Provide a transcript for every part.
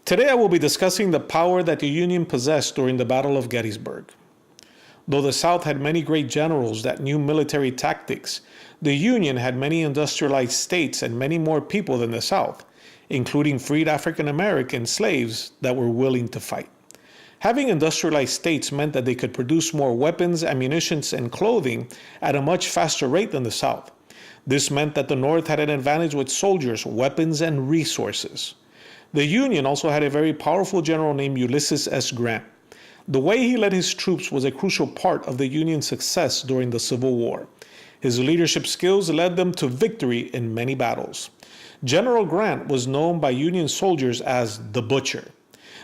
Today I will be discussing the power that the Union possessed during the Battle of Gettysburg. Though the South had many great generals that knew military tactics, the Union had many industrialized states and many more people than the South, including freed African American slaves that were willing to fight. Having industrialized states meant that they could produce more weapons, ammunition, and clothing at a much faster rate than the South. This meant that the North had an advantage with soldiers, weapons, and resources. The Union also had a very powerful general named Ulysses S. Grant. The way he led his troops was a crucial part of the Union's success during the Civil War. His leadership skills led them to victory in many battles. General Grant was known by Union soldiers as the Butcher.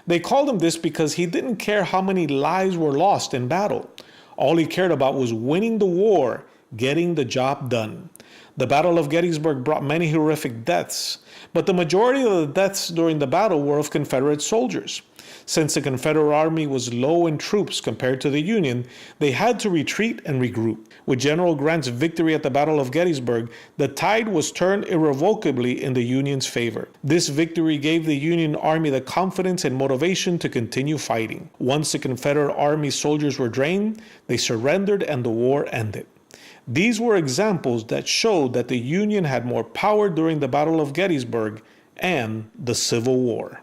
They called him this because he didn't care how many lives were lost in battle. All he cared about was winning the war, getting the job done. The Battle of Gettysburg brought many horrific deaths, but the majority of the deaths during the battle were of Confederate soldiers. Since the Confederate Army was low in troops compared to the Union, they had to retreat and regroup. With General Grant's victory at the Battle of Gettysburg, the tide was turned irrevocably in the Union's favor. This victory gave the Union Army the confidence and motivation to continue fighting. Once the Confederate Army soldiers were drained, they surrendered and the war ended. These were examples that showed that the Union had more power during the Battle of Gettysburg and the Civil War.